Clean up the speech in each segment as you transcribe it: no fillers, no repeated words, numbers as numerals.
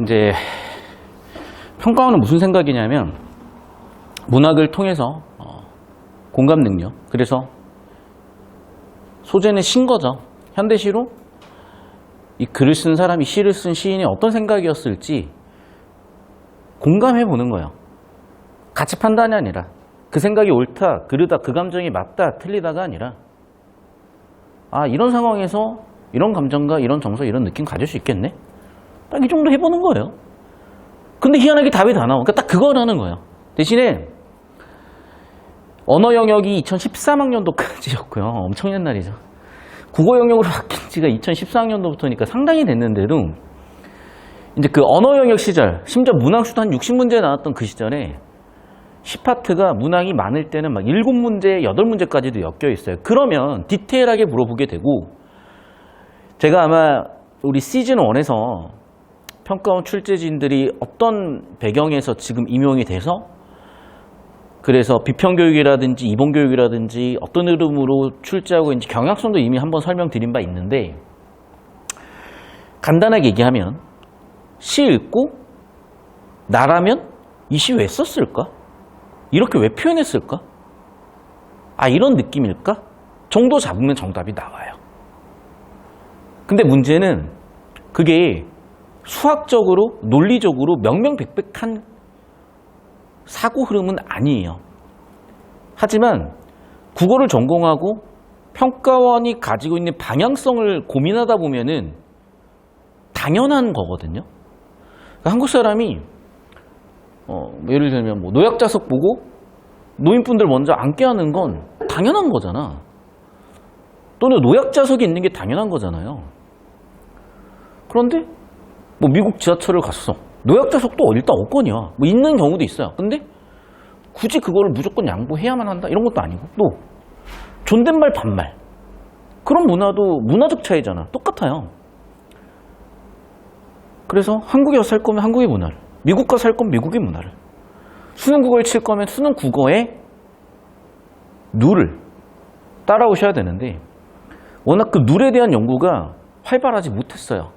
이제 평가원은 무슨 생각이냐면 문학을 통해서 공감 능력, 그래서 소재는 신 거죠. 현대시로 이 글을 쓴 사람이, 시를 쓴 시인이 어떤 생각이었을지 공감해 보는 거예요. 가치 판단이 아니라, 그 생각이 옳다, 그르다, 그 감정이 맞다, 틀리다가 아니라, 아, 이런 상황에서 이런 감정과 이런 정서, 이런 느낌 가질 수 있겠네? 딱 이 정도 해보는 거예요. 근데 희한하게 답이 다 나와. 그러니까 딱 그거라는 거예요. 대신에 언어 영역이 2013학년도까지였고요. 엄청 옛날이죠. 국어 영역으로 바뀐 지가 2014학년도부터니까 상당히 됐는데도 이제 그 언어 영역 시절, 심지어 문항수도 한 60문제 나왔던 그 시절에 10파트가 문항이 많을 때는 막 7문제, 8문제까지도 엮여 있어요. 그러면 디테일하게 물어보게 되고, 제가 아마 우리 시즌 1에서 평가원 출제진들이 어떤 배경에서 지금 임용이 돼서, 그래서 비평교육이라든지 이봉교육이라든지 어떤 흐름으로 출제하고 있는지 경향성도 이미 한번 설명드린 바 있는데, 간단하게 얘기하면 시 읽고 나라면 이 시 왜 썼을까? 이렇게 왜 표현했을까? 아, 이런 느낌일까? 정도 잡으면 정답이 나와요. 근데 문제는 그게 수학적으로, 논리적으로 명명백백한 사고 흐름은 아니에요. 하지만 국어를 전공하고 평가원이 가지고 있는 방향성을 고민하다 보면은 당연한 거거든요. 그러니까 한국 사람이 예를 들면 뭐 노약자석 보고 노인분들 먼저 앉게 하는 건 당연한 거잖아. 또는 노약자석이 있는 게 당연한 거잖아요. 그런데 뭐 미국 지하철을 갔어. 노약자석도 일단 없거니와 뭐 있는 경우도 있어요. 근데 굳이 그거를 무조건 양보해야만 한다 이런 것도 아니고, 또 존댓말 반말, 그런 문화도 문화적 차이잖아. 똑같아요. 그래서 한국에 살 거면 한국의 문화를, 미국 가서 살 거면 미국의 문화를, 수능 국어를 칠 거면 수능 국어의 룰을 따라오셔야 되는데, 워낙 그 룰에 대한 연구가 활발하지 못했어요.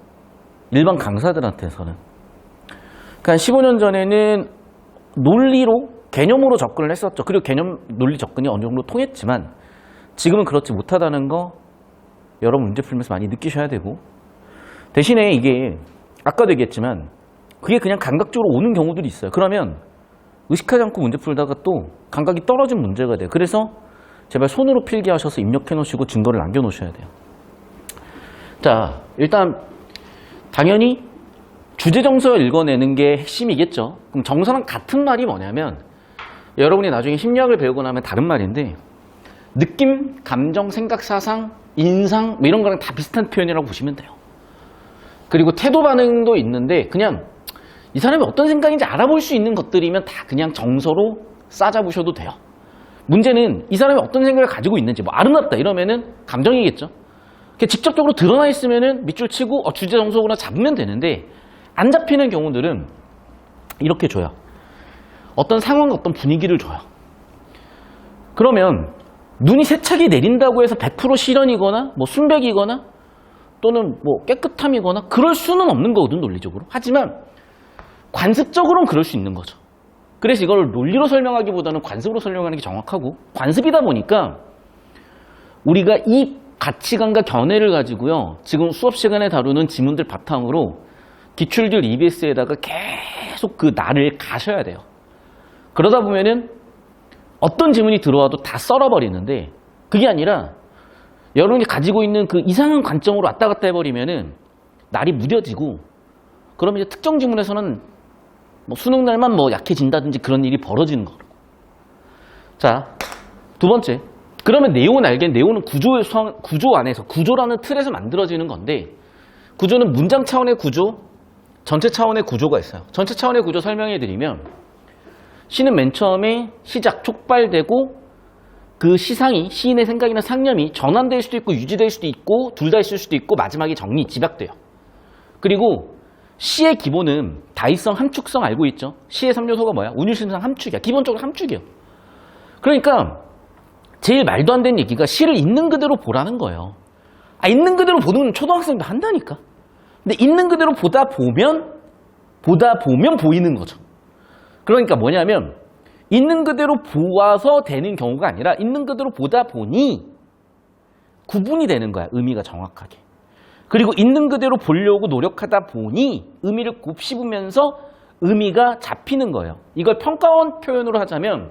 일반 강사들한테서는. 그러니까 15년 전에는 논리로, 개념으로 접근을 했었죠. 그리고 개념, 논리 접근이 어느 정도 통했지만 지금은 그렇지 못하다는 거 여러분 문제 풀면서 많이 느끼셔야 되고, 대신에 이게 아까도 얘기했지만 그게 그냥 감각적으로 오는 경우들이 있어요. 그러면 의식하지 않고 문제 풀다가 또 감각이 떨어진 문제가 돼요. 그래서 제발 손으로 필기하셔서 입력해 놓으시고 증거를 남겨 놓으셔야 돼요. 자, 일단 당연히 주제 정서 읽어내는 게 핵심이겠죠. 그럼 정서랑 같은 말이 뭐냐면, 여러분이 나중에 심리학을 배우고 나면 다른 말인데, 느낌, 감정, 생각, 사상, 인상 뭐 이런 거랑 다 비슷한 표현이라고 보시면 돼요. 그리고 태도 반응도 있는데, 그냥 이 사람이 어떤 생각인지 알아볼 수 있는 것들이면 다 그냥 정서로 싸잡으셔도 돼요. 문제는 이 사람이 어떤 생각을 가지고 있는지, 뭐 아름답다 이러면은 감정이겠죠. 직접적으로 드러나 있으면은 밑줄 치고 주제 정서구나 잡으면 되는데, 안 잡히는 경우들은 이렇게 줘요. 어떤 상황과 어떤 분위기를 줘요. 그러면 눈이 세차게 내린다고 해서 100% 실현이거나 뭐 순백이거나 또는 뭐 깨끗함이거나 그럴 수는 없는 거거든, 논리적으로. 하지만 관습적으로는 그럴 수 있는 거죠. 그래서 이걸 논리로 설명하기보다는 관습으로 설명하는 게 정확하고, 관습이다 보니까 우리가 이 가치관과 견해를 가지고요, 지금 수업 시간에 다루는 지문들 바탕으로 기출들 EBS에다가 계속 그 날을 가셔야 돼요. 그러다 보면은 어떤 지문이 들어와도 다 썰어버리는데, 그게 아니라 여러분이 가지고 있는 그 이상한 관점으로 왔다 갔다 해버리면은 날이 무뎌지고, 그러면 이제 특정 지문에서는 뭐 수능 날만 뭐 약해진다든지 그런 일이 벌어지는 거고. 자, 두 번째. 그러면 네오는 알겠는데, 네오는 구조 안에서, 구조라는 틀에서 만들어지는 건데, 구조는 문장 차원의 구조, 전체 차원의 구조가 있어요. 전체 차원의 구조 설명해 드리면, 시는 맨 처음에 시작, 촉발되고 그 시상이, 시인의 생각이나 상념이 전환될 수도 있고 유지될 수도 있고 둘 다 있을 수도 있고 마지막에 정리, 집약돼요. 그리고 시의 기본은 다의성, 함축성 알고 있죠? 시의 3요소가 뭐야? 운율심상 함축이야. 기본적으로 함축이에요. 그러니까 제일 말도 안 되는 얘기가 시를 있는 그대로 보라는 거예요. 있는 그대로 보는 건 초등학생도 한다니까. 근데 있는 그대로 보다 보면 보다 보면 보이는 거죠. 그러니까 뭐냐면 있는 그대로 보아서 되는 경우가 아니라 있는 그대로 보다 보니 구분이 되는 거야. 의미가 정확하게. 그리고 있는 그대로 보려고 노력하다 보니 의미를 곱씹으면서 의미가 잡히는 거예요. 이걸 평가원 표현으로 하자면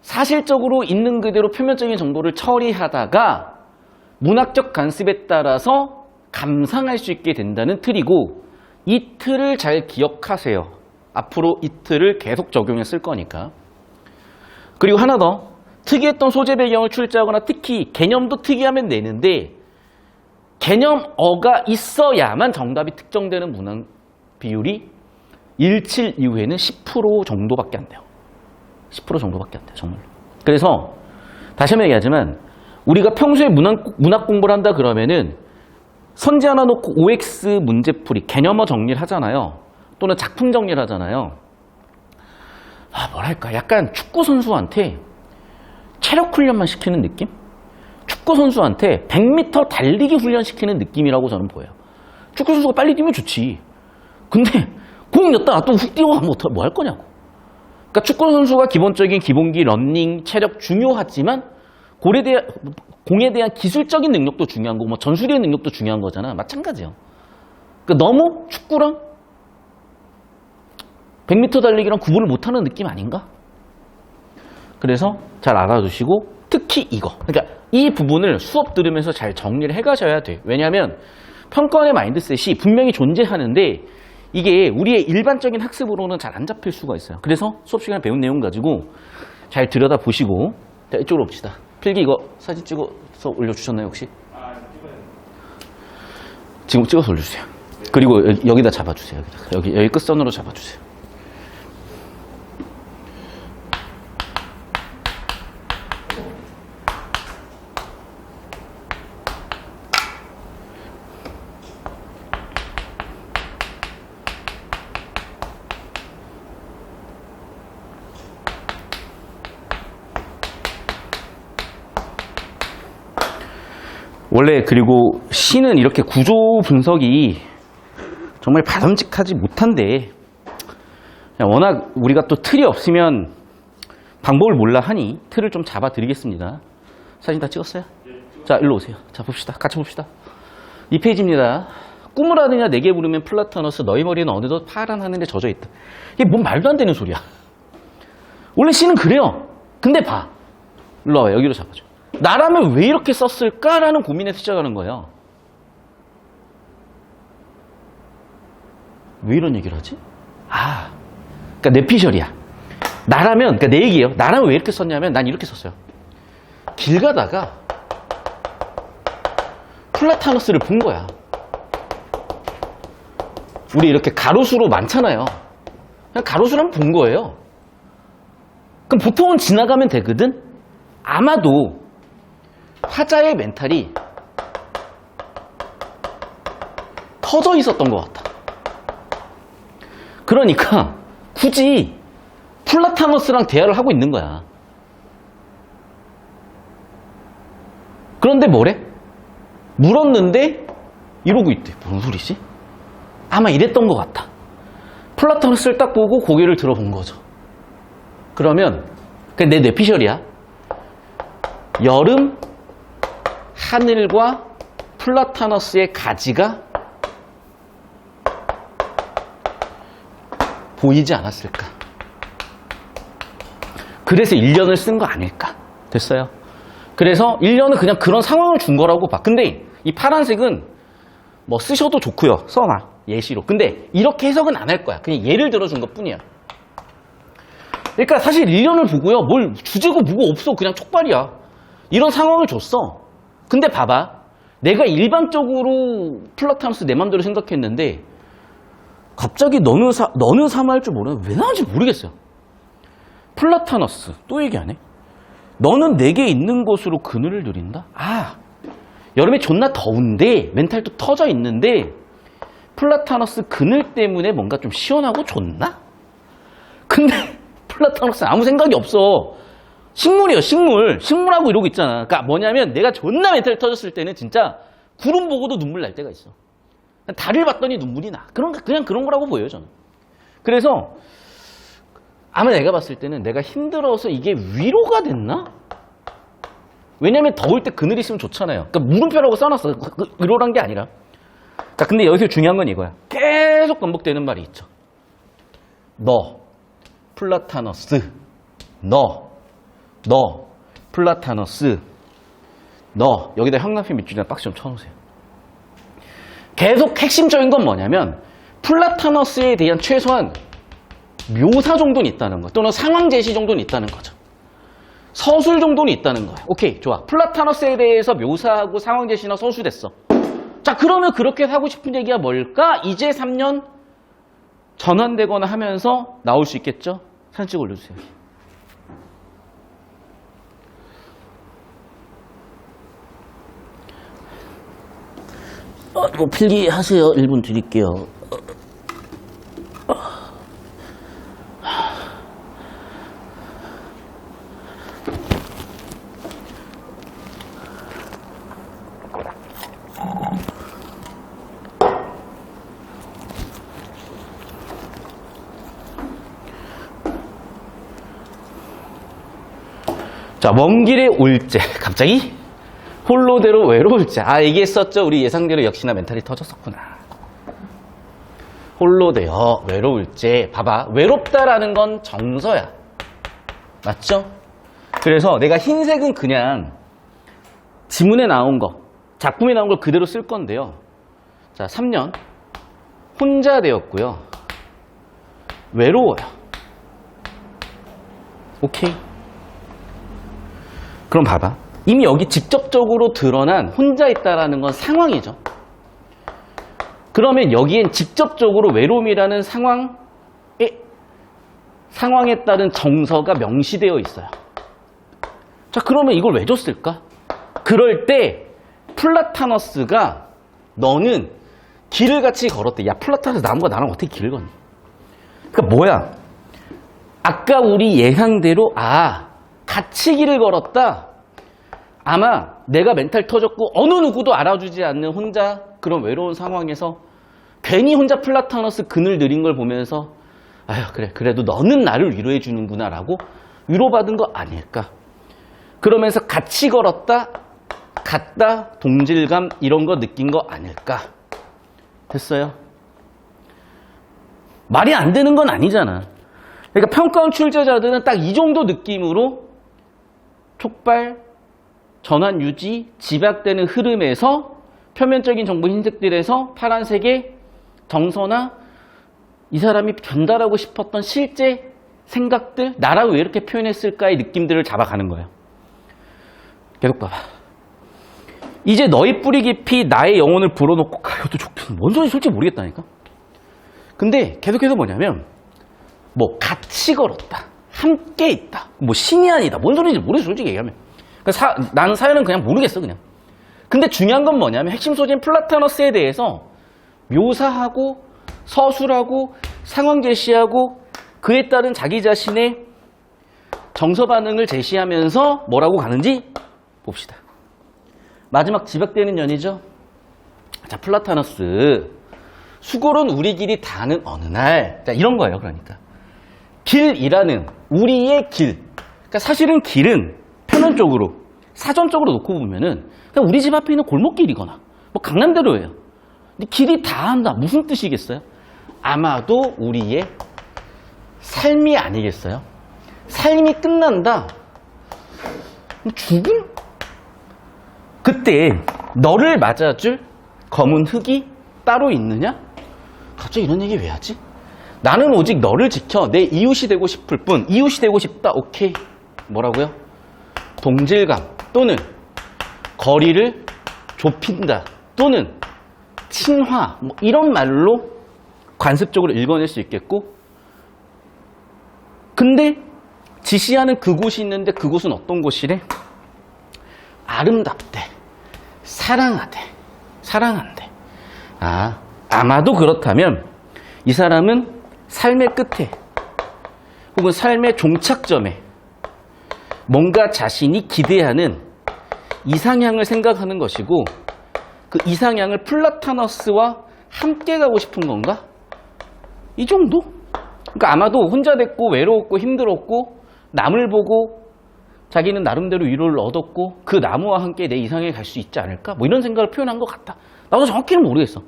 사실적으로 있는 그대로 표면적인 정보를 처리하다가 문학적 관습에 따라서 감상할 수 있게 된다는 틀이고 이 틀을 잘 기억하세요. 앞으로 이 틀을 계속 적용해 쓸 거니까. 그리고 하나 더. 특이했던 소재 배경을 출제하거나 특히 개념도 특이하면 되는데 개념어가 있어야만 정답이 특정되는 문항 비율이 17 이후에는 10% 정도밖에 안 돼요. 10% 정도밖에 안 돼요. 정말로. 그래서 다시 한번 얘기하지만 우리가 평소에 문학 공부를 한다 그러면은 선지 하나 놓고 OX 문제풀이, 개념어 정리를 하잖아요. 또는 작품 정리를 하잖아요. 뭐랄까 약간 축구 선수한테 체력 훈련만 시키는 느낌? 축구 선수한테 100m 달리기 훈련시키는 느낌이라고 저는 보여요. 축구 선수가 빨리 뛰면 좋지. 근데 공 넣었다가 또 훅 뛰어가면 뭐 할 거냐고. 그러니까 축구 선수가 기본적인 기본기, 러닝, 체력 중요하지만 공에 대한 기술적인 능력도 중요한 거고 전술의 능력도 중요한 거잖아. 마찬가지예요. 그러니까 너무 축구랑 100m 달리기랑 구분을 못하는 느낌 아닌가? 그래서 잘 알아두시고 특히 이거. 그러니까 이 부분을 수업 들으면서 잘 정리를 해가셔야 돼요. 왜냐하면 평가원의 마인드셋이 분명히 존재하는데 이게 우리의 일반적인 학습으로는 잘 안 잡힐 수가 있어요. 그래서 수업 시간에 배운 내용 가지고 잘 들여다보시고 자, 이쪽으로 봅시다. 필기 이거 사진 찍어서 올려주셨나요 혹시? 지금 찍어서 올려주세요. 그리고 여기다 잡아주세요. 여기 끝선으로 잡아주세요. 원래 그리고 시는 이렇게 구조 분석이 정말 바람직하지 못한데 워낙 우리가 또 틀이 없으면 방법을 몰라 하니 틀을 좀 잡아 드리겠습니다. 사진 다 찍었어요? 자, 일로 오세요. 자, 봅시다. 같이 봅시다. 이 페이지입니다. 꿈을 하느냐 내게 부르면 플라토너스 너희 머리는 어느덧 파란 하늘에 젖어 있다. 이게 뭔 말도 안 되는 소리야. 원래 시는 그래요. 근데 봐. 일로 와요. 여기로 잡아줘. 나라면 왜 이렇게 썼을까라는 고민에서 시작하는 거예요. 왜 이런 얘기를 하지? 그러니까 내 피셜이야. 나라면, 그러니까 내 얘기예요. 나라면 왜 이렇게 썼냐면 난 이렇게 썼어요. 길 가다가 플라타너스를 본 거야. 우리 이렇게 가로수로 많잖아요. 그냥 가로수를 본 거예요. 그럼 보통은 지나가면 되거든? 아마도 화자의 멘탈이 터져 있었던 것 같아. 그러니까 굳이 플라타너스랑 대화를 하고 있는 거야. 그런데 뭐래? 물었는데 이러고 있대. 무슨 소리지? 아마 이랬던 것 같아. 플라타너스를 딱 보고 고개를 들어본 거죠. 그러면 내 뇌피셜이야. 여름 하늘과 플라타너스의 가지가 보이지 않았을까? 그래서 1년을 쓴 거 아닐까? 됐어요? 그래서 1년은 그냥 그런 상황을 준 거라고 봐. 근데 이 파란색은 뭐 쓰셔도 좋고요. 써놔. 예시로. 근데 이렇게 해석은 안 할 거야. 그냥 예를 들어준 것 뿐이야. 그러니까 사실 1년을 보고요. 뭘 주제고 뭐고 없어. 그냥 촉발이야. 이런 상황을 줬어. 근데 봐봐. 내가 일반적으로 플라타너스 내 맘대로 생각했는데 갑자기 너는 사마할 줄 모르는 왜 나왔는지 모르겠어요. 플라타너스 또 얘기하네. 너는 내게 있는 곳으로 그늘을 누린다? 여름에 존나 더운데 멘탈도 터져 있는데 플라타너스 그늘 때문에 뭔가 좀 시원하고 좋나? 근데 플라타너스는 아무 생각이 없어. 식물이에요, 식물. 식물하고 이러고 있잖아. 그러니까 뭐냐면 내가 존나 멘탈 터졌을 때는 진짜 구름 보고도 눈물 날 때가 있어. 달을 봤더니 눈물이 나. 그냥 그런 거라고 보여요, 저는. 그래서 아마 내가 봤을 때는 내가 힘들어서 이게 위로가 됐나? 왜냐면 더울 때 그늘 있으면 좋잖아요. 그러니까 물음표라고 써놨어. 위로란 게 아니라. 자, 근데 여기서 중요한 건 이거야. 계속 반복되는 말이 있죠. 너, 플라타너스. 너, 플라타너스. 너, 여기다 형광펜 밑줄이나 박스 좀 쳐놓으세요. 계속 핵심적인 건 뭐냐면 플라타너스에 대한 최소한 묘사 정도는 있다는 거, 또는 상황 제시 정도는 있다는 거죠. 서술 정도는 있다는 거예요. 오케이, 좋아. 플라타너스에 대해서 묘사하고 상황 제시나 서술했어. 자, 그러면 그렇게 하고 싶은 얘기가 뭘까? 이제 3년 전환되거나 하면서 나올 수 있겠죠? 사진 찍어 올려주세요. 뭐 필기하세요. 1분 드릴게요. 자, 먼 길에 올제. 갑자기? 홀로대로 외로울제. 아, 얘기했었죠. 우리 예상대로 역시나 멘탈이 터졌었구나. 홀로되어 외로울제. 봐봐. 외롭다라는 건 정서야. 맞죠? 그래서 내가 흰색은 그냥 지문에 나온 거, 작품에 나온 걸 그대로 쓸 건데요. 자, 3년. 혼자 되었고요. 외로워요. 오케이. 그럼 봐봐. 이미 여기 직접적으로 드러난 혼자 있다라는 건 상황이죠. 그러면 여기엔 직접적으로 외로움이라는 상황에 따른 정서가 명시되어 있어요. 자, 그러면 이걸 왜 줬을까? 그럴 때 플라타너스가 너는 길을 같이 걸었대. 야, 플라타너스 나무가 나랑 어떻게 길을 걷니? 그러니까 뭐야? 아까 우리 예상대로 같이 길을 걸었다. 아마 내가 멘탈 터졌고 어느 누구도 알아주지 않는 혼자 그런 외로운 상황에서 괜히 혼자 플라타너스 그늘 느린 걸 보면서 아휴, 그래, 그래도 너는 나를 위로해 주는구나 라고 위로받은 거 아닐까. 그러면서 같이 걸었다, 같다, 동질감 이런 거 느낀 거 아닐까. 됐어요? 말이 안 되는 건 아니잖아. 그러니까 평가원 출제자들은 딱 이 정도 느낌으로 촉발, 전환 유지, 집약되는 흐름에서 표면적인 정보 흰색들에서 파란색의 정서나 이 사람이 전달하고 싶었던 실제 생각들, 나라고 왜 이렇게 표현했을까의 느낌들을 잡아가는 거예요. 계속 봐봐. 이제 너희 뿌리 깊이 나의 영혼을 불어넣고 가요도 좋겠어. 뭔 소리인지 솔직히 모르겠다니까. 근데 계속해서 뭐냐면 뭐 같이 걸었다, 함께 있다, 뭐 신이 아니다, 뭔 소리인지 모르겠어 솔직히 얘기하면. 그러니까 나는 사연은 그냥 모르겠어 그냥. 근데 중요한 건 뭐냐면 핵심 소재인 플라타너스에 대해서 묘사하고 서술하고 상황 제시하고 그에 따른 자기 자신의 정서 반응을 제시하면서 뭐라고 가는지 봅시다. 마지막 집약되는 연이죠. 자, 플라타너스. 수고론 우리 길이 닿는 어느 날. 자, 이런 거예요. 그러니까 길이라는 우리의 길. 그러니까 사실은 길은 표면적으로 사전적으로 놓고 보면은 그냥 우리 집 앞에 있는 골목길이거나 뭐 강남대로예요. 근데 길이 닿는다. 무슨 뜻이겠어요? 아마도 우리의 삶이 아니겠어요? 삶이 끝난다. 죽음? 그때 너를 맞아줄 검은 흙이 따로 있느냐? 갑자기 이런 얘기 왜 하지? 나는 오직 너를 지켜 내 이웃이 되고 싶을 뿐. 이웃이 되고 싶다. 오케이. 뭐라고요? 동질감 또는 거리를 좁힌다 또는 친화 뭐 이런 말로 관습적으로 읽어낼 수 있겠고, 근데 지시하는 그곳이 있는데 그곳은 어떤 곳이래? 아름답대, 사랑하대, 사랑한대. 아마도 그렇다면 이 사람은 삶의 끝에 혹은 삶의 종착점에 뭔가 자신이 기대하는 이상향을 생각하는 것이고, 그 이상향을 플라타너스와 함께 가고 싶은 건가? 이 정도? 그러니까 아마도 혼자 됐고 외로웠고 힘들었고 남을 보고 자기는 나름대로 위로를 얻었고 그 나무와 함께 내 이상에 갈 수 있지 않을까? 뭐 이런 생각을 표현한 것 같다. 나도 정확히는 모르겠어.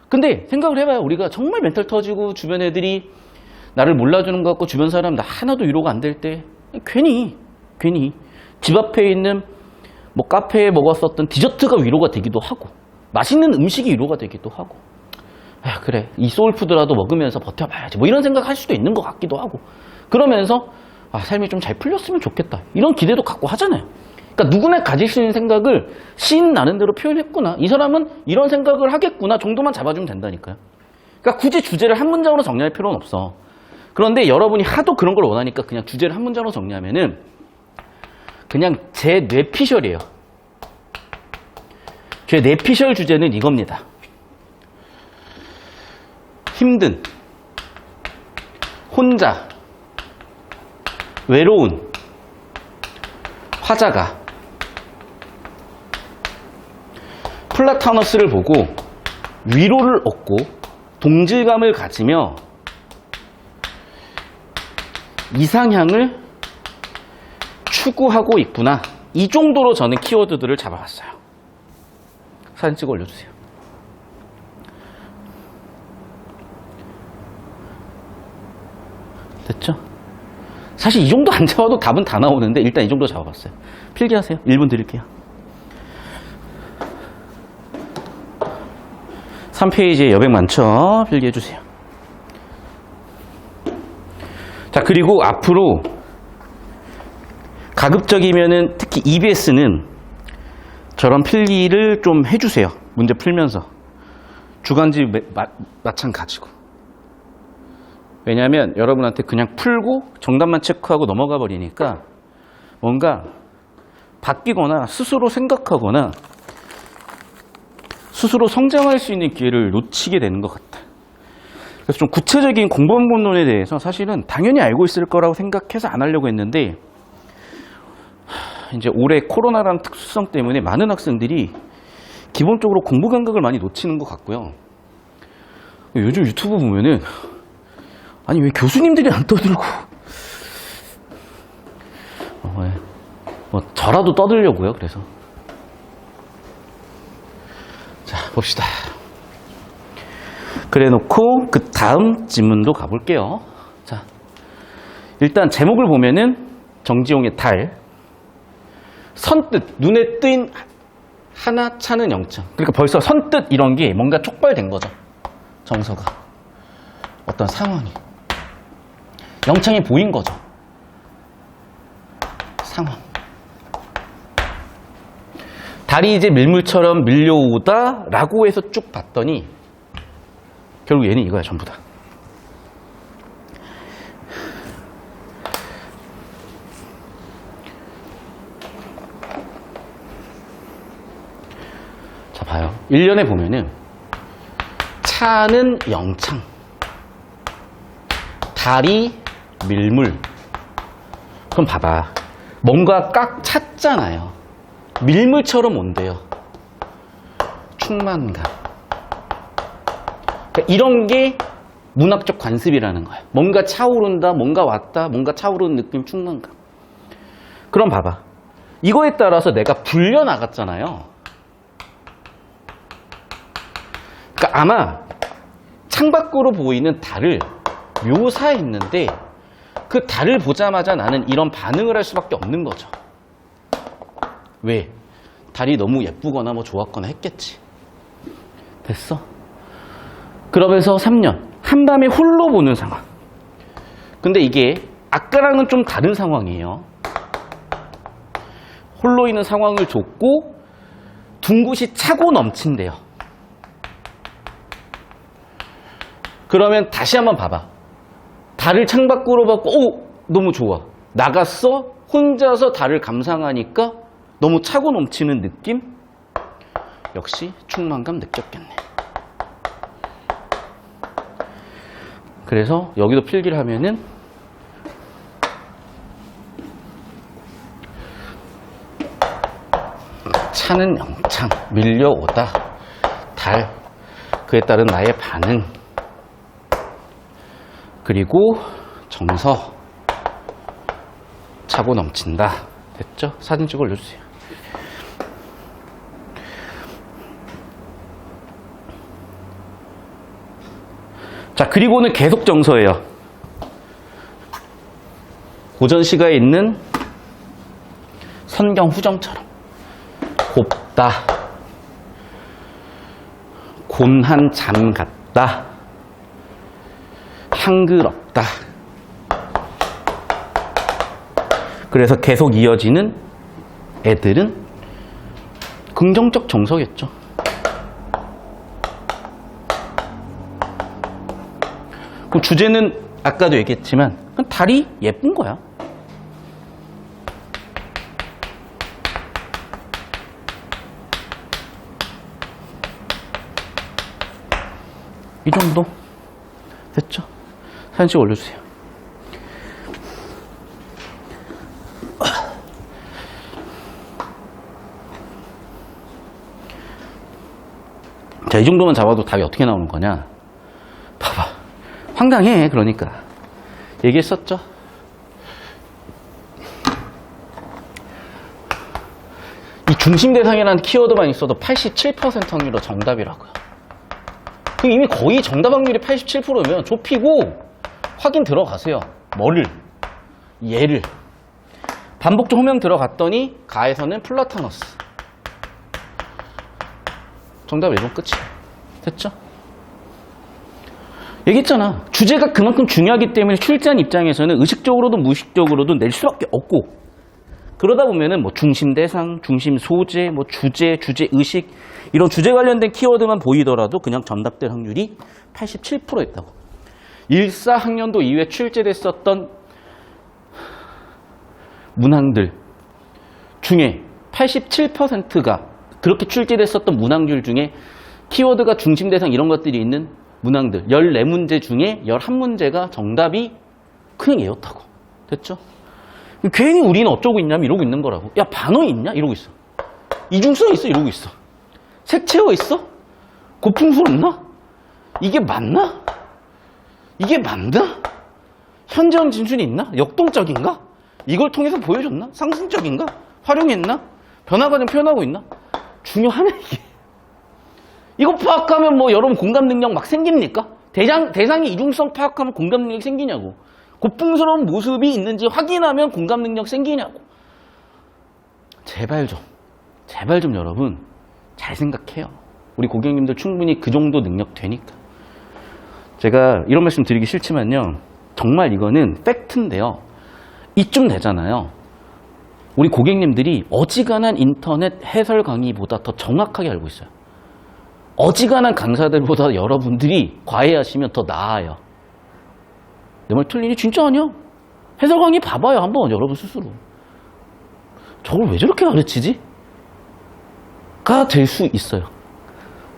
근데 생각을 해봐요. 우리가 정말 멘탈 터지고 주변 애들이 나를 몰라주는 것 같고 주변 사람 나 하나도 위로가 안 될 때 괜히 집 앞에 있는 뭐 카페에 먹었었던 디저트가 위로가 되기도 하고 맛있는 음식이 위로가 되기도 하고 아, 그래 이 소울푸드라도 먹으면서 버텨봐야지 뭐 이런 생각 할 수도 있는 것 같기도 하고 그러면서 아, 삶이 좀 잘 풀렸으면 좋겠다 이런 기대도 갖고 하잖아요. 그러니까 누구나 가질 수 있는 생각을 시인 나름대로 표현했구나 이 사람은 이런 생각을 하겠구나 정도만 잡아주면 된다니까요. 그러니까 굳이 주제를 한 문장으로 정리할 필요는 없어. 그런데 여러분이 하도 그런 걸 원하니까 그냥 주제를 한 문장으로 정리하면은 그냥 제 뇌피셜이에요. 제 뇌피셜 주제는 이겁니다. 힘든, 혼자, 외로운, 화자가 플라타너스를 보고 위로를 얻고 동질감을 가지며 이상향을 추구하고 있구나. 이 정도로 저는 키워드들을 잡아왔어요. 사진 찍어 올려주세요. 됐죠? 사실 이 정도 안 잡아도 답은 다 나오는데 일단 이 정도 잡아봤어요. 필기하세요. 1분 드릴게요. 3페이지에 여백 많죠? 필기해주세요. 자, 그리고 앞으로 가급적이면은 특히 EBS는 저런 필기를 좀 해주세요. 문제 풀면서. 주간지 마찬가지고. 왜냐하면 여러분한테 그냥 풀고 정답만 체크하고 넘어가 버리니까 뭔가 바뀌거나 스스로 생각하거나 스스로 성장할 수 있는 기회를 놓치게 되는 것 같아요. 그래서 좀 구체적인 공부 본론에 대해서 사실은 당연히 알고 있을 거라고 생각해서 안 하려고 했는데 이제 올해 코로나라는 특수성 때문에 많은 학생들이 기본적으로 공부 감각을 많이 놓치는 것 같고요. 요즘 유튜브 보면은 아니 왜 교수님들이 안 떠들고 뭐 저라도 떠들려고요. 그래서 자 봅시다. 그래 놓고 그 다음 질문도 가볼게요. 자 일단 제목을 보면은 정지용의 달 선뜻 눈에 띈 하나 차는 영창. 그러니까 벌써 선뜻 이런 게 뭔가 촉발된 거죠. 정서가 어떤 상황이 영창이 보인 거죠. 상황. 달이 이제 밀물처럼 밀려오다 라고 해서 쭉 봤더니 결국 얘는 이거야 전부 다. 자 봐요. 1년에 보면은 차는 영창, 달이 밀물. 그럼 봐봐. 뭔가 꽉 찼잖아요. 밀물처럼 온대요. 충만감. 그러니까 이런 게 문학적 관습이라는 거예요. 뭔가 차오른다, 뭔가 왔다, 뭔가 차오르는 느낌, 충만감. 그럼 봐봐. 이거에 따라서 내가 불려나갔잖아요. 그러니까 아마 창밖으로 보이는 달을 묘사했는데 그 달을 보자마자 나는 이런 반응을 할 수밖에 없는 거죠. 왜? 달이 너무 예쁘거나 뭐 좋았거나 했겠지. 됐어? 그러면서 3년 한밤에 홀로 보는 상황. 근데 이게 아까랑은 좀 다른 상황이에요. 홀로 있는 상황을 줬고 둥굿이 차고 넘친대요. 그러면 다시 한번 봐봐. 달을 창밖으로 봤고 오 너무 좋아. 나갔어. 혼자서 달을 감상하니까 너무 차고 넘치는 느낌? 역시 충만감 느꼈겠네. 그래서 여기도 필기를 하면은 차는 영창 밀려오다 달 그에 따른 나의 반응, 그리고 정서, 차고 넘친다. 됐죠? 사진 찍어 올려주세요. 자, 그리고는 계속 정서예요. 고전시가에 있는 선경후정처럼 곱다, 곤한 잠 같다, 향그럽다. 그래서 계속 이어지는 애들은 긍정적 정서겠죠. 그 주제는 아까도 얘기했지만 달이 예쁜 거야. 이 정도 됐죠? 사진 찍어 올려주세요. 자, 이 정도만 잡아도 답이 어떻게 나오는 거냐? 봐봐. 황당해. 그러니까. 얘기했었죠? 이 중심 대상이라는 키워드만 있어도 87% 확률로 정답이라고요. 그럼 이미 거의 정답 확률이 87%면 좁히고 확인 들어가세요. 뭐를? 얘를. 반복적 호명 들어갔더니 가에서는 플라타너스. 정답 1번 끝이야. 됐죠? 얘기했잖아. 주제가 그만큼 중요하기 때문에 출제한 입장에서는 의식적으로든 무의식적으로든 낼 수밖에 없고, 그러다 보면은 뭐 중심 대상, 중심 소재, 뭐 주제, 주제 의식, 이런 주제 관련된 키워드만 보이더라도 그냥 정답될 확률이 87% 있다고. 14학년도 이후에 출제됐었던 문항들 중에 87%가 그렇게 출제됐었던 문항들 중에 키워드가 중심 대상 이런 것들이 있는 문항들 14문제 중에 11문제가 정답이 그냥 얘였다고. 됐죠? 괜히 우리는 어쩌고 있냐면 이러고 있는 거라고. 야, 반어 있냐? 이러고 있어. 이중성 있어? 이러고 있어. 색채어 있어? 고풍스럽나? 이게 맞나? 이게 맞나? 현재형 진술이 있나? 역동적인가? 이걸 통해서 보여줬나? 상승적인가? 활용했나? 변화 과정 표현하고 있나? 중요하네, 이게. 이거 파악하면 뭐 여러분 공감 능력 막 생깁니까? 대상의 이중성 파악하면 공감 능력이 생기냐고. 고풍스러운 모습이 있는지 확인하면 공감 능력 생기냐고. 제발 좀 여러분 잘 생각해요. 우리 고객님들 충분히 그 정도 능력 되니까. 제가 이런 말씀 드리기 싫지만요. 정말 이거는 팩트인데요. 이쯤 되잖아요. 우리 고객님들이 어지간한 인터넷 해설 강의보다 더 정확하게 알고 있어요. 어지간한 강사들보다 여러분들이 과외하시면 더 나아요. 내 말 틀리니? 진짜 아니야. 해설 강의 봐봐요. 한번 여러분 스스로. 저걸 왜 저렇게 가르치지? 가 될 수 있어요.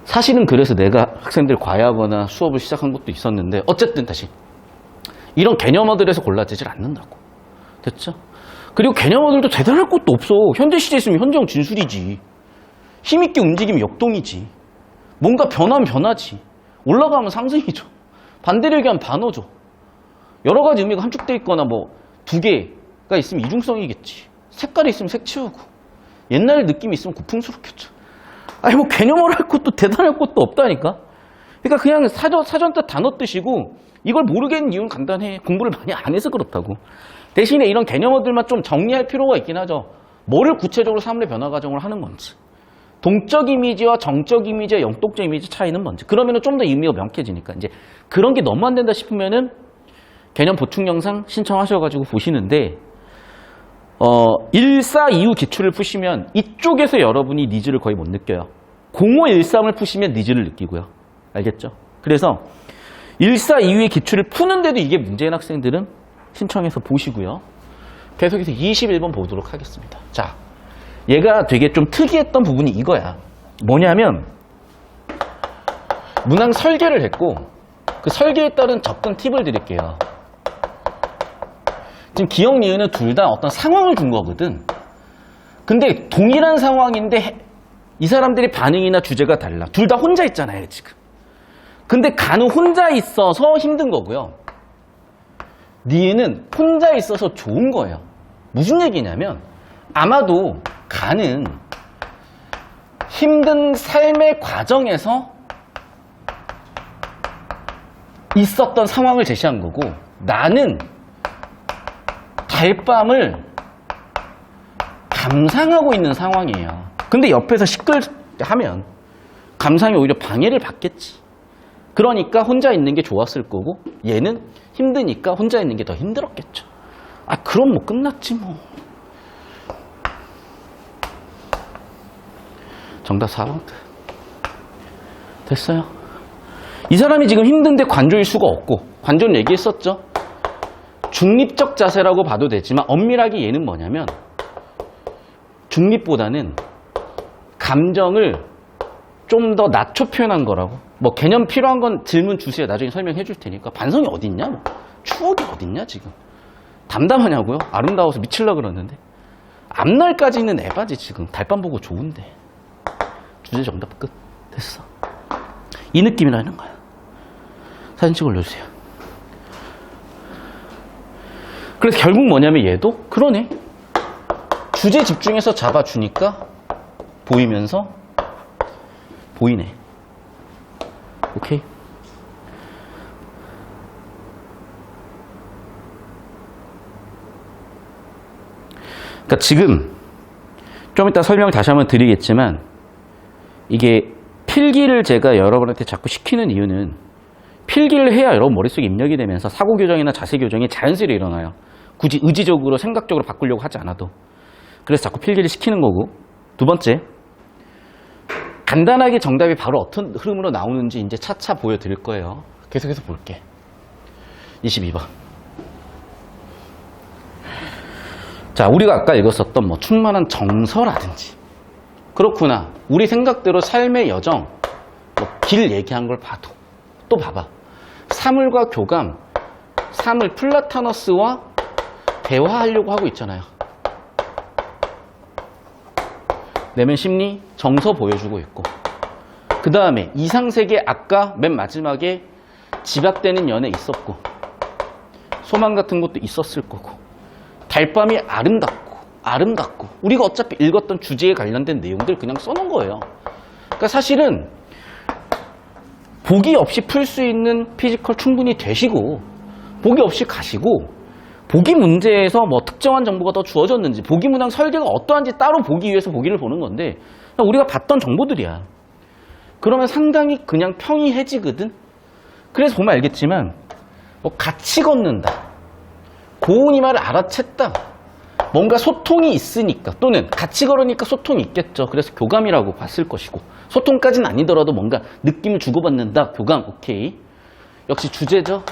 사실은 그래서 내가 학생들 과외하거나 수업을 시작한 것도 있었는데 어쨌든 다시 이런 개념어들에서 골라지질 않는다고. 됐죠? 그리고 개념어들도 대단할 것도 없어. 현재 시제에 있으면 현재형 진술이지. 힘있게 움직이면 역동이지. 뭔가 변하면 변하지. 올라가면 상승이죠. 반대로 얘기하면 반어죠. 여러 가지 의미가 함축되어 있거나 뭐 두 개가 있으면 이중성이겠지. 색깔이 있으면 색채우고. 옛날 느낌이 있으면 고풍스럽겠죠. 아니 뭐 개념어를 할 것도 대단할 것도 없다니까. 그러니까 그냥 사전 뜻 단어 뜻이고 이걸 모르겠는 이유는 간단해. 공부를 많이 안 해서 그렇다고. 대신에 이런 개념어들만 좀 정리할 필요가 있긴 하죠. 뭐를 구체적으로 사물의 변화 과정을 하는 건지. 동적 이미지와 정적 이미지와 영독적 이미지 차이는 뭔지. 그러면은 좀 더 의미가 명확해지니까. 이제 그런 게 너무 안 된다 싶으면은 개념 보충 영상 신청하셔가지고 보시는데, 1425 기출을 푸시면 이쪽에서 여러분이 니즈를 거의 못 느껴요. 0513을 푸시면 니즈를 느끼고요. 알겠죠? 그래서 1425의 기출을 푸는데도 이게 문제인 학생들은 신청해서 보시고요. 계속해서 21번 보도록 하겠습니다. 자, 얘가 되게 좀 특이했던 부분이 이거야. 뭐냐면 문항 설계를 했고 그 설계에 따른 접근 팁을 드릴게요. 지금 기억, 니은은 둘 다 어떤 상황을 준 거거든. 근데 동일한 상황인데 이 사람들의 반응이나 주제가 달라. 둘 다 혼자 있잖아요, 지금. 근데 간은 혼자 있어서 힘든 거고요. 니은 혼자 있어서 좋은 거예요. 무슨 얘기냐면 아마도 간은 힘든 삶의 과정에서 있었던 상황을 제시한 거고 나는 달밤을 감상하고 있는 상황이에요. 근데 옆에서 시끌하면 감상이 오히려 방해를 받겠지. 그러니까 혼자 있는 게 좋았을 거고 얘는 힘드니까 혼자 있는 게 더 힘들었겠죠. 아 그럼 뭐 끝났지 뭐. 정답 4번 됐어요. 이 사람이 지금 힘든데 관조일 수가 없고 관조는 얘기했었죠. 중립적 자세라고 봐도 되지만 엄밀하게 얘는 뭐냐면 중립보다는 감정을 좀 더 낮춰 표현한 거라고. 뭐 개념 필요한 건 질문 주세요. 나중에 설명해 줄 테니까. 반성이 어딨냐? 뭐. 추억이 어딨냐 지금. 담담하냐고요? 아름다워서 미칠라 그러는데. 앞날까지는 에바지 지금. 달밤 보고 좋은데. 주제 정답 끝. 됐어. 이 느낌이라는 거야. 사진 찍어 올려주세요. 그래서 결국 뭐냐면 얘도 그러네. 주제 집중해서 잡아주니까 보이면서 보이네. 오케이? 그러니까 지금 좀 이따 설명을 다시 한번 드리겠지만 이게 필기를 제가 여러분한테 자꾸 시키는 이유는 필기를 해야 여러분 머릿속에 입력이 되면서 사고 교정이나 자세 교정이 자연스레 일어나요. 굳이 의지적으로 생각적으로 바꾸려고 하지 않아도. 그래서 자꾸 필기를 시키는 거고. 두 번째, 간단하게 정답이 바로 어떤 흐름으로 나오는지 이제 차차 보여드릴 거예요. 계속해서 볼게. 22번. 자, 우리가 아까 읽었었던 뭐 충만한 정서라든지. 그렇구나. 우리 생각대로 삶의 여정, 뭐 길 얘기한 걸 봐도. 또 봐봐. 사물과 교감, 사물 플라타너스와 대화하려고 하고 있잖아요. 내면 심리, 정서 보여주고 있고. 그 다음에 이상세계 아까 맨 마지막에 집약되는 연애 있었고 소망 같은 것도 있었을 거고 달밤이 아름답고 우리가 어차피 읽었던 주제에 관련된 내용들 그냥 써놓은 거예요. 그러니까 사실은 보기 없이 풀 수 있는 피지컬 충분히 되시고 보기 없이 가시고 보기 문제에서 뭐 특정한 정보가 더 주어졌는지 보기 문항 설계가 어떠한지 따로 보기 위해서 보기를 보는 건데 우리가 봤던 정보들이야. 그러면 상당히 그냥 평이해지거든. 그래서 보면 알겠지만 뭐 같이 걷는다. 고은이 말을 알아챘다. 뭔가 소통이 있으니까 또는 같이 걸으니까 소통이 있겠죠. 그래서 교감이라고 봤을 것이고 소통까지는 아니더라도 뭔가 느낌을 주고받는다. 교감 오케이. 역시 주제죠.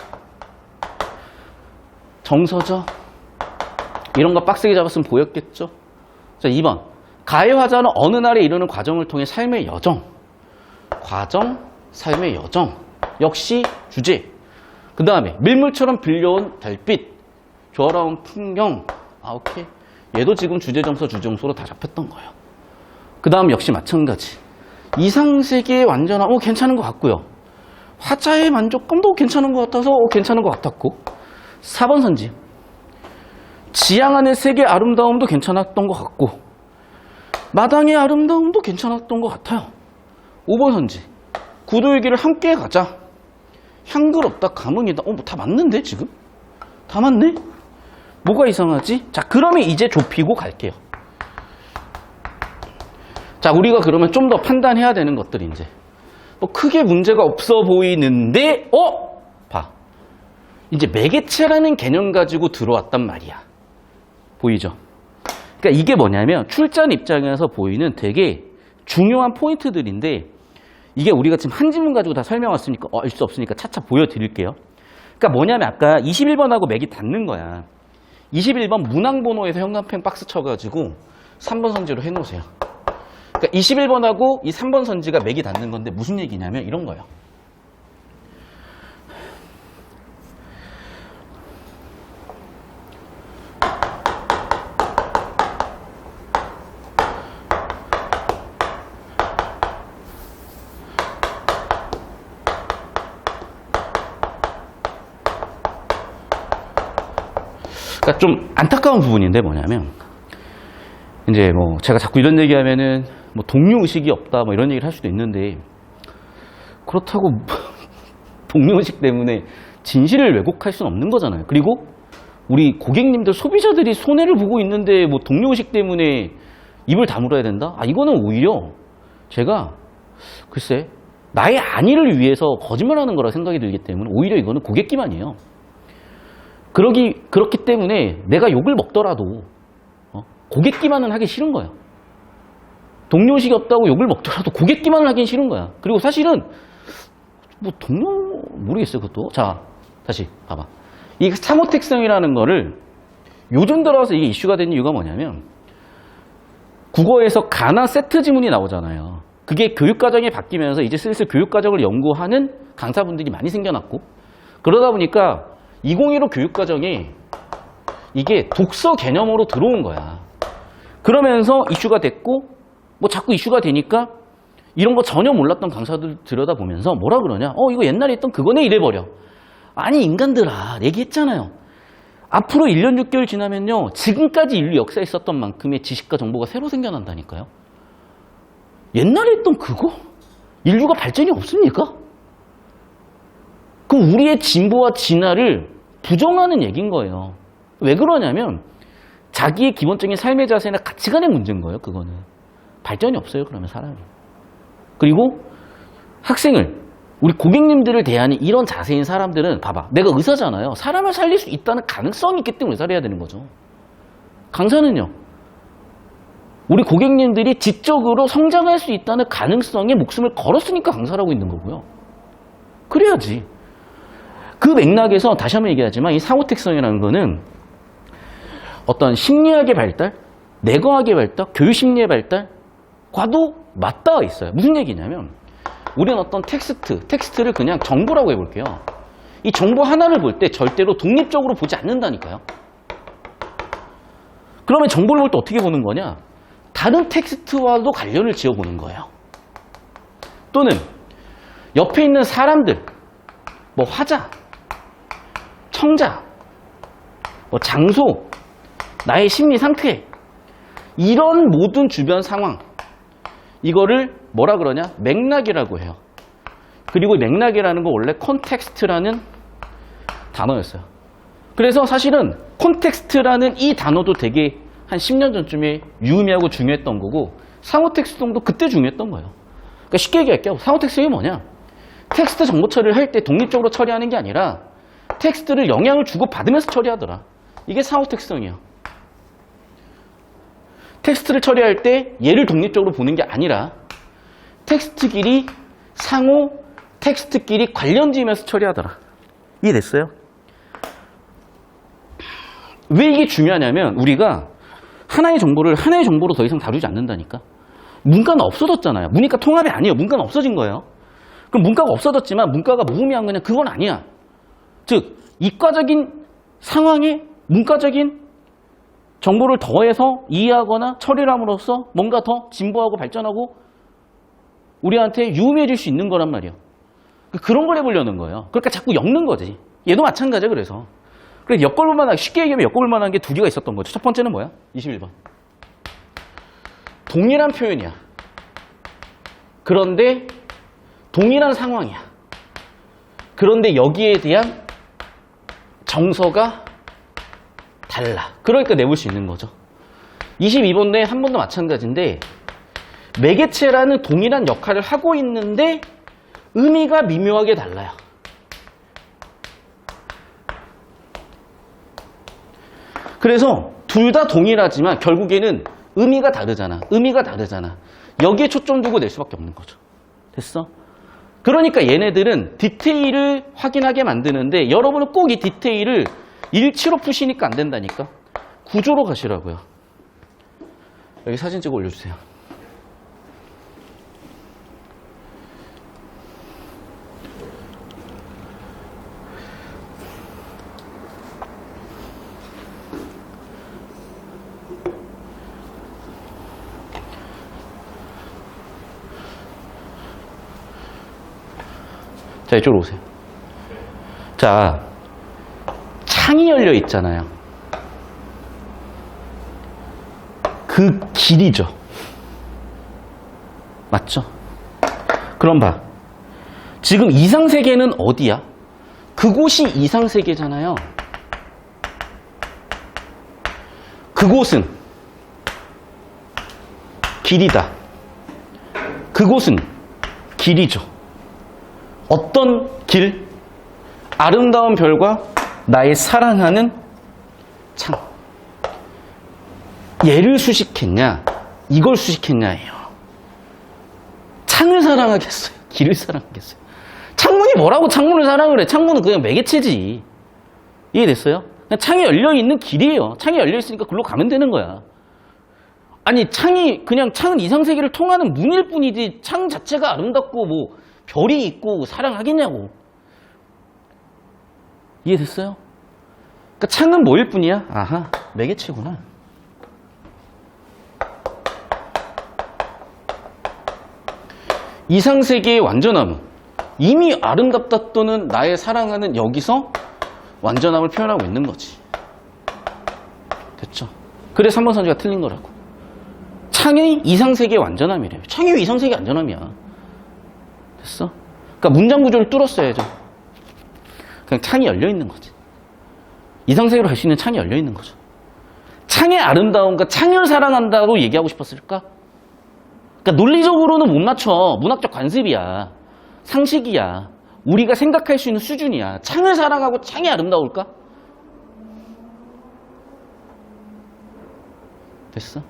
정서죠. 이런 거 빡세게 잡았으면 보였겠죠. 자, 2번. 가해 화자는 어느 날에 이르는 과정을 통해 삶의 여정. 과정, 삶의 여정. 역시 주제. 그 다음에 밀물처럼 빌려온 달빛. 조화로운 풍경. 아, 오케이. 얘도 지금 주제 정서, 주정서로 다 잡혔던 거예요. 그 다음 역시 마찬가지. 이상세계의 완전함, 괜찮은 것 같고요. 화자의 만족감도 괜찮은 것 같아서 괜찮은 것 같았고. 4번 선지. 지향하는 세계의 아름다움도 괜찮았던 것 같고 마당의 아름다움도 괜찮았던 것 같아요. 5번 선지. 구도의 길을 함께 가자. 향그럽다. 가문이다. 뭐 다 맞는데 지금? 다 맞네? 뭐가 이상하지? 자, 그러면 이제 좁히고 갈게요. 자, 우리가 그러면 좀 더 판단해야 되는 것들이 이제 뭐 크게 문제가 없어 보이는데 봐. 이제 매개체라는 개념 가지고 들어왔단 말이야. 보이죠? 그러니까 이게 뭐냐면 출제한 입장에서 보이는 되게 중요한 포인트들인데 이게 우리가 지금 한 지문 가지고 다 설명했으니까 알 수 없으니까 차차 보여드릴게요. 그러니까 뭐냐면 아까 21번하고 맥이 닿는 거야. 21번 문항번호에서 형광펜 박스 쳐가지고 3번 선지로 해놓으세요. 그러니까 21번하고 이 3번 선지가 맥이 닿는 건데 무슨 얘기냐면 이런 거예요. 그러니까 좀 안타까운 부분인데 뭐냐면 이제 뭐 제가 자꾸 이런 얘기하면은 뭐 동료 의식이 없다 뭐 이런 얘기를 할 수도 있는데 그렇다고 동료 의식 때문에 진실을 왜곡할 수는 없는 거잖아요. 그리고 우리 고객님들 소비자들이 손해를 보고 있는데 뭐 동료 의식 때문에 입을 다물어야 된다? 아 이거는 오히려 제가 글쎄 나의 안위를 위해서 거짓말하는 거라 생각이 들기 때문에 오히려 이거는 고객 기만이에요. 그렇기 때문에 내가 욕을 먹더라도 고객 기만은 하기 싫은 거야. 동료 의식이 없다고 욕을 먹더라도 고객 기만을 하긴 싫은 거야. 그리고 사실은 뭐 동료 모르겠어요 그것도. 자 다시 봐봐. 이 상호택성이라는 거를 요즘 들어서 이게 이슈가 된 이유가 뭐냐면 국어에서 가나 세트 지문이 나오잖아요. 그게 교육과정이 바뀌면서 이제 슬슬 교육과정을 연구하는 강사분들이 많이 생겨났고 그러다 보니까 2015 교육과정에 이게 독서 개념으로 들어온 거야. 그러면서 이슈가 됐고 뭐 자꾸 이슈가 되니까 이런 거 전혀 몰랐던 강사들 들여다보면서 뭐라 그러냐? 이거 옛날에 했던 그거네 이래버려. 아니 인간들아 얘기했잖아요. 앞으로 1년 6개월 지나면요. 지금까지 인류 역사에 있었던 만큼의 지식과 정보가 새로 생겨난다니까요. 옛날에 했던 그거? 인류가 발전이 없습니까? 그럼 우리의 진보와 진화를 부정하는 얘기인 거예요. 왜 그러냐면 자기의 기본적인 삶의 자세나 가치관의 문제인 거예요. 그거는. 발전이 없어요. 그러면 사람이. 그리고 학생을 우리 고객님들을 대하는 이런 자세인 사람들은 봐봐. 내가 의사잖아요. 사람을 살릴 수 있다는 가능성이 있기 때문에 의사를 해야 되는 거죠. 강사는요. 우리 고객님들이 지적으로 성장할 수 있다는 가능성에 목숨을 걸었으니까 강사라고 있는 거고요. 그래야지. 그 맥락에서 다시 한번 얘기하지만 이 상호택성이라는 거는 어떤 심리학의 발달, 내과학의 발달, 교육심리의 발달과도 맞닿아 있어요. 무슨 얘기냐면 우리는 어떤 텍스트를 그냥 정보라고 해볼게요. 이 정보 하나를 볼 때 절대로 독립적으로 보지 않는다니까요. 그러면 정보를 볼 때 어떻게 보는 거냐? 다른 텍스트와도 관련을 지어보는 거예요. 또는 옆에 있는 사람들, 뭐 화자, 청자, 뭐 장소, 나의 심리 상태 이런 모든 주변 상황 이거를 뭐라 그러냐? 맥락이라고 해요. 그리고 맥락이라는 건 원래 콘텍스트라는 단어였어요. 그래서 사실은 콘텍스트라는 이 단어도 되게 한 10년 전쯤에 유의미하고 중요했던 거고 상호텍스트도 그때 중요했던 거예요. 그러니까 쉽게 얘기할게요. 상호텍스트가 뭐냐? 텍스트 정보 처리를 할 때 독립적으로 처리하는 게 아니라 텍스트를 영향을 주고받으면서 처리하더라. 이게 상호텍스트이에요. 텍스트를 처리할 때 얘를 독립적으로 보는 게 아니라 텍스트끼리 상호 텍스트끼리 관련 지으면서 처리하더라. 이해됐어요? 왜 이게 중요하냐면 우리가 하나의 정보로 더 이상 다루지 않는다니까. 문과는 없어졌잖아요. 문이과 통합이 아니에요. 문과는 없어진 거예요. 그럼 문과가 없어졌지만 문과가 무의미한 거냐? 그건 아니야. 즉 이과적인 상황에 문과적인 정보를 더해서 이해하거나 처리를 함으로써 뭔가 더 진보하고 발전하고 우리한테 유의미해질 수 있는 거란 말이에요. 그런 걸 해보려는 거예요. 그러니까 자꾸 엮는 거지. 얘도 마찬가지야. 그래서 엮어볼 만한, 쉽게 얘기하면 엮어볼 만한 게 두 개가 있었던 거죠. 첫 번째는 뭐야? 21번. 동일한 표현이야. 그런데 동일한 상황이야. 그런데 여기에 대한 정서가 달라. 그러니까 내볼 수 있는 거죠. 22번에 한 번 더 마찬가지인데 매개체라는 동일한 역할을 하고 있는데 의미가 미묘하게 달라요. 그래서 둘 다 동일하지만 결국에는 의미가 다르잖아. 여기에 초점 두고 낼 수밖에 없는 거죠. 됐어? 그러니까 얘네들은 디테일을 확인하게 만드는데 여러분은 꼭 이 디테일을 일치로 푸시니까 안 된다니까. 구조로 가시라고요. 여기 사진 찍어 올려주세요. 자, 이쪽으로 오세요. 자, 창이 열려 있잖아요. 그 길이죠. 맞죠? 그럼 봐. 지금 이상세계는 어디야? 그곳이 이상세계잖아요. 그곳은 길이다. 그곳은 길이죠. 어떤 길? 아름다운 별과 나의 사랑하는 창. 얘를 수식했냐? 이걸 수식했냐예요. 창을 사랑하겠어요? 길을 사랑하겠어요? 창문이 뭐라고 창문을 사랑을 해? 창문은 그냥 매개체지. 이해됐어요? 그냥 창이 열려있는 길이에요. 창이 열려있으니까 글로 가면 되는 거야. 아니 그냥 창은 이상세계를 통하는 문일 뿐이지 창 자체가 아름답고 뭐 별이 있고 사랑하겠냐고. 이해됐어요? 그러니까 창은 뭐일 뿐이야? 아하, 매개체구나. 이상세계의 완전함은 이미 아름답다 또는 나의 사랑하는 여기서 완전함을 표현하고 있는 거지. 됐죠? 그래서 3번 선지가 틀린 거라고. 창이 이상세계의 완전함이래요. 창이 왜 이상세계의 완전함이야? 됐어? 그러니까 문장 구조를 뚫었어야죠. 그냥 창이 열려있는 거지. 이상세계로 갈 수 있는 창이 열려있는 거죠. 창의 아름다움과 창을 사랑한다고 얘기하고 싶었을까? 그러니까 논리적으로는 못 맞춰. 문학적 관습이야. 상식이야. 우리가 생각할 수 있는 수준이야. 창을 사랑하고 창이 아름다울까? 됐어?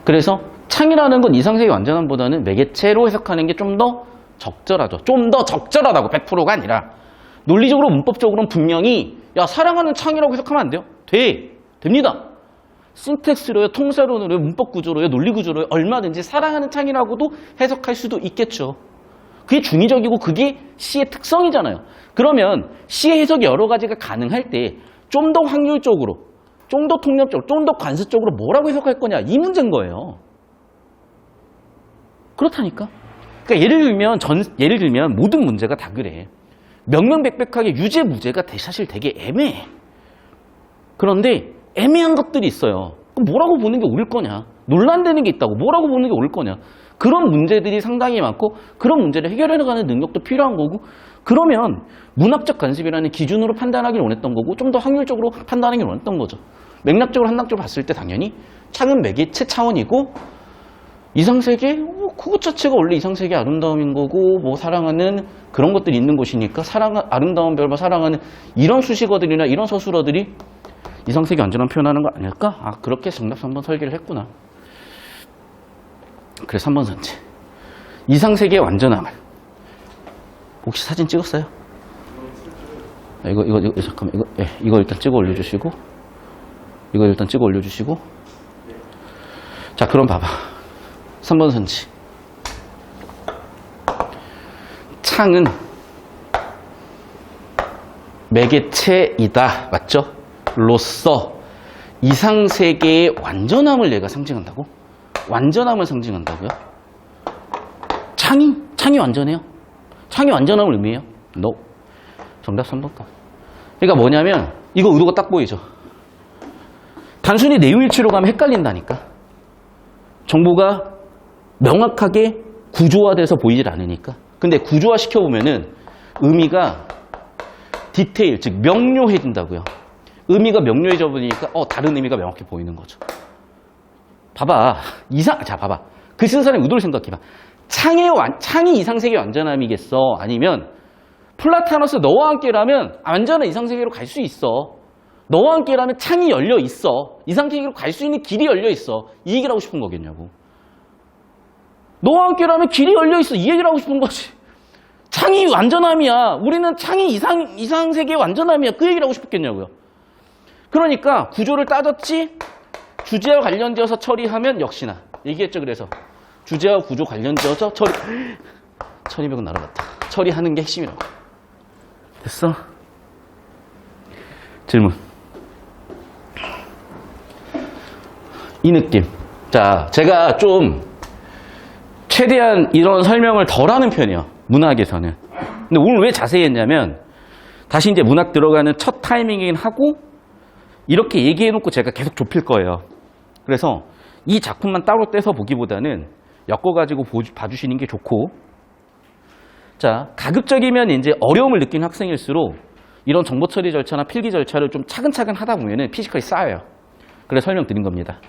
그래서 창이라는 건 이상세계 완전함보다는 매개체로 해석하는 게 좀 더 적절하죠. 좀 더 적절하다고 100%가 아니라 논리적으로 문법적으로는 분명히 야 사랑하는 창이라고 해석하면 안 돼요? 됩니다. 신텍스로요, 통사론으로요, 문법 구조로요, 논리 구조로요 얼마든지 사랑하는 창이라고도 해석할 수도 있겠죠. 그게 중의적이고 그게 시의 특성이잖아요. 그러면 시의 해석이 여러 가지가 가능할 때 좀 더 확률적으로, 좀 더 통념적으로, 좀 더 관습적으로 뭐라고 해석할 거냐 이 문제인 거예요. 그렇다니까. 그러니까 예를 들면 모든 문제가 다 그래. 명명백백하게 유죄 무죄가 사실 되게 애매해. 그런데 애매한 것들이 있어요. 그럼 뭐라고 보는 게 옳을 거냐? 논란되는 게 있다고 뭐라고 보는 게 옳을 거냐? 그런 문제들이 상당히 많고 그런 문제를 해결해나가는 능력도 필요한 거고 그러면 문학적 관습이라는 기준으로 판단하기를 원했던 거고 좀 더 확률적으로 판단하기를 원했던 거죠. 맥락적으로 한락적으로 봤을 때 당연히 창은 매개체 차원이고 이상세계? 그것 자체가 원래 이상세계의 아름다움인 거고 뭐 사랑하는 그런 것들이 있는 곳이니까 아름다운 별과 사랑하는 이런 수식어들이나 이런 서술어들이 이상세계 완전함 표현하는 거 아닐까? 아 그렇게 정답 3번 설계를 했구나. 그래서 3번 선지. 이상세계의 완전함을 혹시 사진 찍었어요? 이거 잠깐만 이거 일단 찍어 올려주시고 이거 일단 찍어 올려주시고 자 그럼 봐봐 3번 선지. 창은 매개체이다. 맞죠? 로서 이상세계의 완전함을 얘가 상징한다고? 완전함을 상징한다고요? 창이 완전해요? 창이 완전함을 의미해요? No. 정답 3번가. 그러니까 뭐냐면 이거 의도가 딱 보이죠? 단순히 내용일치로 가면 헷갈린다니까. 정보가 명확하게 구조화돼서 보이질 않으니까. 근데 구조화 시켜보면은 의미가 디테일, 즉 명료해진다고요. 의미가 명료해져 보니까 다른 의미가 명확히 보이는 거죠. 봐봐. 자, 봐봐. 그 쓴 사람의 의도를 생각해봐. 창이 이상세계 완전함이겠어? 아니면 플라타너스 너와 함께라면 완전한 이상세계로 갈 수 있어. 너와 함께라면 창이 열려 있어. 이상세계로 갈 수 있는 길이 열려 있어. 이 얘기를 하고 싶은 거겠냐고. 너와 함께라면 길이 열려 있어. 이 얘기를 하고 싶은 거지. 창이 완전함이야. 우리는 창이 이상세계의 완전함이야. 그 얘기를 하고 싶겠냐고요. 그러니까 구조를 따졌지 주제와 관련지어서 처리하면 역시나 얘기했죠. 그래서 주제와 구조 관련지어서 1200원 날아갔다. 처리하는 게 핵심이라고. 됐어? 질문. 이 느낌. 자, 제가 좀 최대한 이런 설명을 덜 하는 편이에요. 문학에서는. 근데 오늘 왜 자세히 했냐면 다시 이제 문학 들어가는 첫 타이밍이긴 하고 이렇게 얘기해 놓고 제가 계속 좁힐 거예요. 그래서 이 작품만 따로 떼서 보기보다는 엮어가지고 봐주시는 게 좋고, 자, 가급적이면 이제 어려움을 느끼는 학생일수록 이런 정보 처리 절차나 필기 절차를 좀 차근차근 하다 보면은 피지컬이 쌓여요. 그래서 설명드린 겁니다.